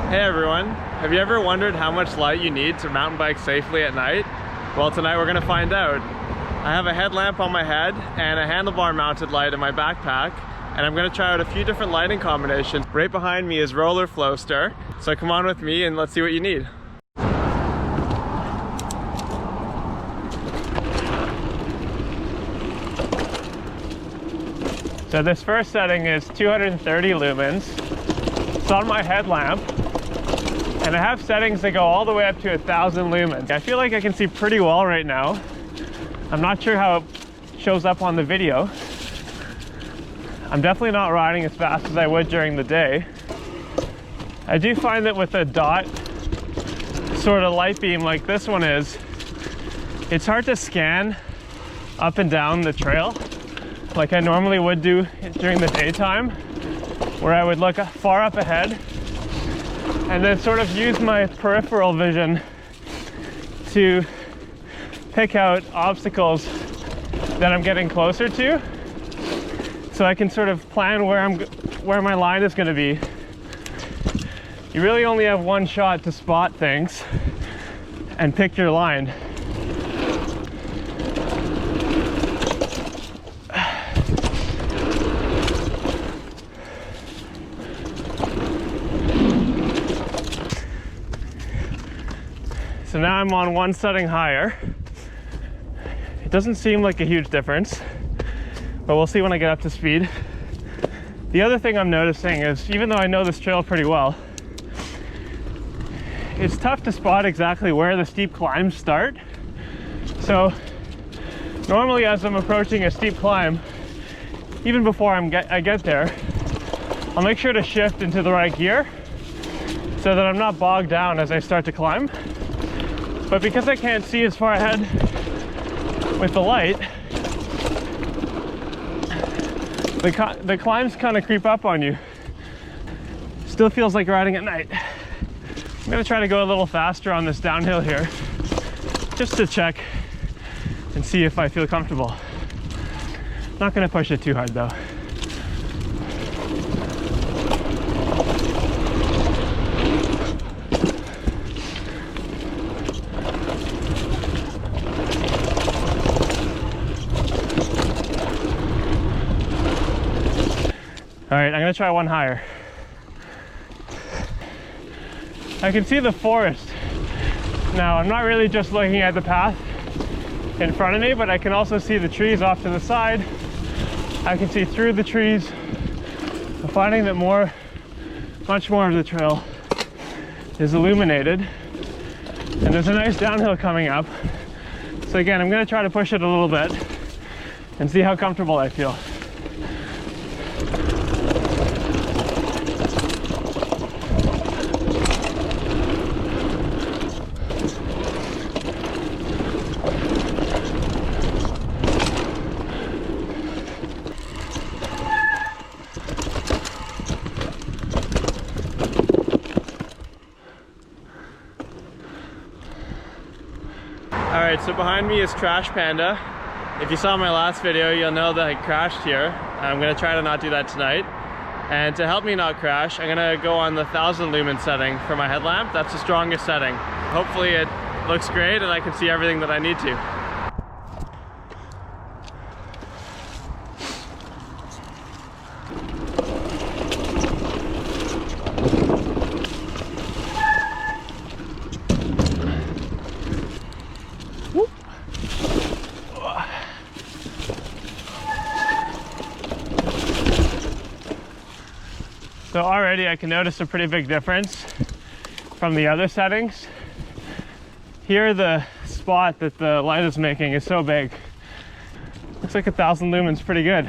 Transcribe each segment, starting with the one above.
Hey everyone, have you ever wondered how much light you need to mountain bike safely at night? Well, tonight we're gonna find out. I have a headlamp on my head and a handlebar mounted light in my backpack, and I'm gonna try out a few different lighting combinations. Right behind me is Roller Flowster, so come on with me and let's see what you need. So this first setting is 230 lumens. It's on my headlamp, and I have settings that go all the way up to 1,000 lumens. I feel like I can see pretty well right now. I'm not sure how it shows up on the video. I'm definitely not riding as fast as I would during the day. I do find that with a dot sort of light beam like this one is, it's hard to scan up and down the trail like I normally would do during the daytime, where I would look far up ahead and then sort of use my peripheral vision to pick out obstacles that I'm getting closer to, so I can sort of plan where my line is going to be. You really only have one shot to spot things and pick your line. So now I'm on one setting higher. It doesn't seem like a huge difference, but we'll see when I get up to speed. The other thing I'm noticing is, even though I know this trail pretty well, it's tough to spot exactly where the steep climbs start. So normally as I'm approaching a steep climb, even before I get there, I'll make sure to shift into the right gear so that I'm not bogged down as I start to climb. But because I can't see as far ahead with the light, the climbs kind of creep up on you. Still feels like riding at night. I'm gonna try to go a little faster on this downhill here, just to check and see if I feel comfortable. Not gonna push it too hard though. All right, I'm gonna try one higher. I can see the forest. Now, I'm not really just looking at the path in front of me, but I can also see the trees off to the side. I can see through the trees. I'm finding that much more of the trail is illuminated. And there's a nice downhill coming up. So again, I'm gonna try to push it a little bit and see how comfortable I feel. Alright, so behind me is Trash Panda. If you saw my last video, you'll know that I crashed here. I'm going to try to not do that tonight. And to help me not crash, I'm going to go on the 1,000 lumen setting for my headlamp. That's the strongest setting. Hopefully it looks great and I can see everything that I need to. So already I can notice a pretty big difference from the other settings. Here the spot that the light is making is so big. Looks like 1,000 lumens pretty good.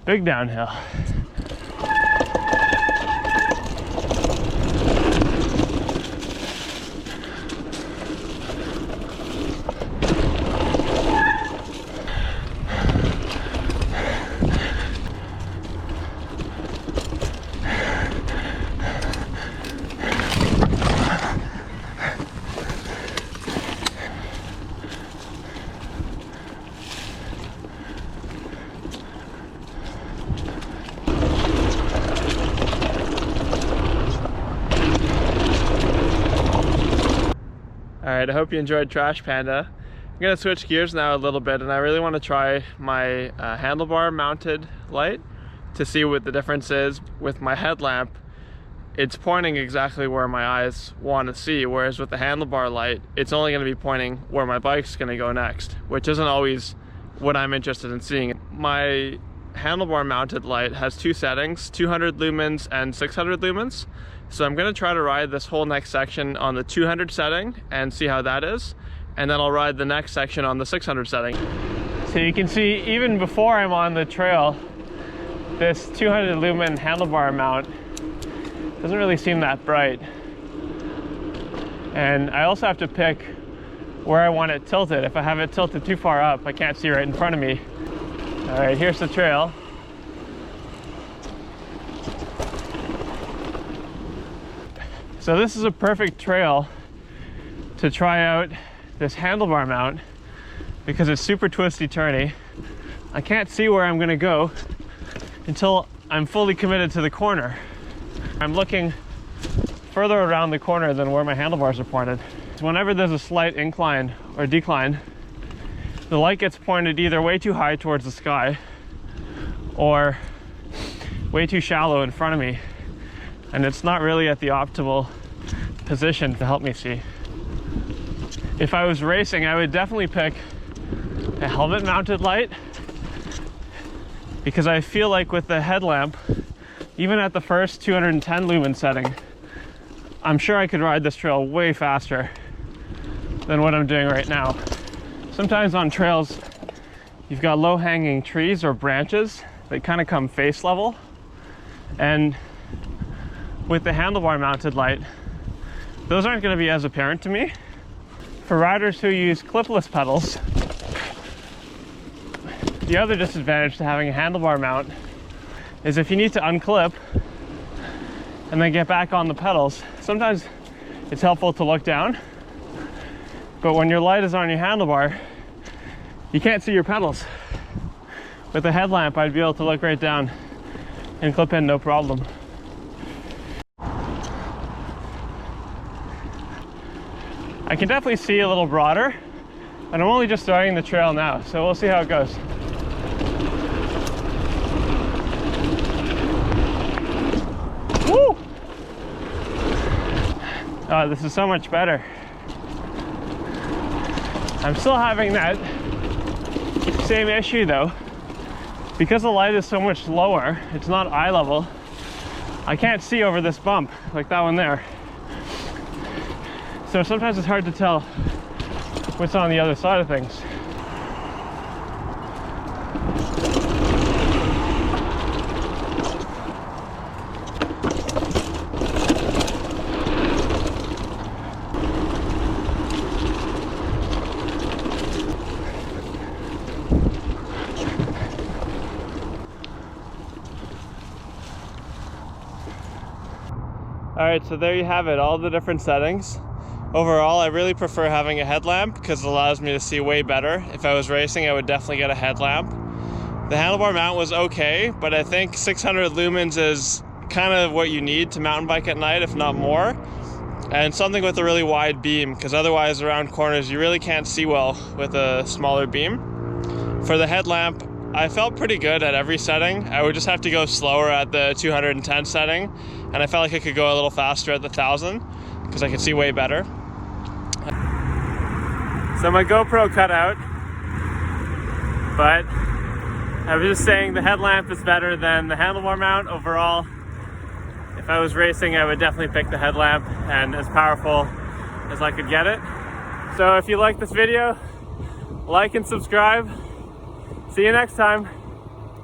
Big downhill. Alright, I hope you enjoyed Trash Panda. I'm gonna switch gears now a little bit, and I really want to try my handlebar mounted light to see what the difference is. With my headlamp, it's pointing exactly where my eyes want to see, whereas with the handlebar light, it's only going to be pointing where my bike's going to go next, which isn't always what I'm interested in seeing. My handlebar mounted light has two settings, 200 lumens and 600 lumens. So I'm going to try to ride this whole next section on the 200 setting and see how that is, and then I'll ride the next section on the 600 setting. So you can see, even before I'm on the trail, this 200 lumen handlebar mount doesn't really seem that bright. And I also have to pick where I want it tilted. If I have it tilted too far up, I can't see right in front of me. All right, here's the trail. So this is a perfect trail to try out this handlebar mount because it's super twisty turny. I can't see where I'm gonna go until I'm fully committed to the corner. I'm looking further around the corner than where my handlebars are pointed. Whenever there's a slight incline or decline, the light gets pointed either way too high towards the sky or way too shallow in front of me, and it's not really at the optimal position to help me see. If I was racing, I would definitely pick a helmet mounted light, because I feel like with the headlamp, even at the first 210 lumen setting, I'm sure I could ride this trail way faster than what I'm doing right now. Sometimes on trails, you've got low hanging trees or branches that kind of come face level. And with the handlebar mounted light, those aren't going to be as apparent to me. For riders who use clipless pedals, the other disadvantage to having a handlebar mount is if you need to unclip and then get back on the pedals, sometimes it's helpful to look down, but when your light is on your handlebar, you can't see your pedals. With a headlamp, I'd be able to look right down and clip in no problem. I can definitely see a little broader, and I'm only just starting the trail now, so we'll see how it goes. Woo! Oh, this is so much better. I'm still having that same issue though. Because the light is so much lower, it's not eye level, I can't see over this bump like that one there. So sometimes it's hard to tell what's on the other side of things. All right, so there you have it, all the different settings. Overall, I really prefer having a headlamp because it allows me to see way better. If I was racing, I would definitely get a headlamp. The handlebar mount was okay, but I think 600 lumens is kind of what you need to mountain bike at night, if not more. And something with a really wide beam, because otherwise around corners you really can't see well with a smaller beam. For the headlamp, I felt pretty good at every setting. I would just have to go slower at the 210 setting, and I felt like I could go a little faster at the 1000 because I could see way better. So my GoPro cut out, but I was just saying the headlamp is better than the handlebar mount overall. If I was racing, I would definitely pick the headlamp, and as powerful as I could get it. So if you like this video, like and subscribe. See you next time.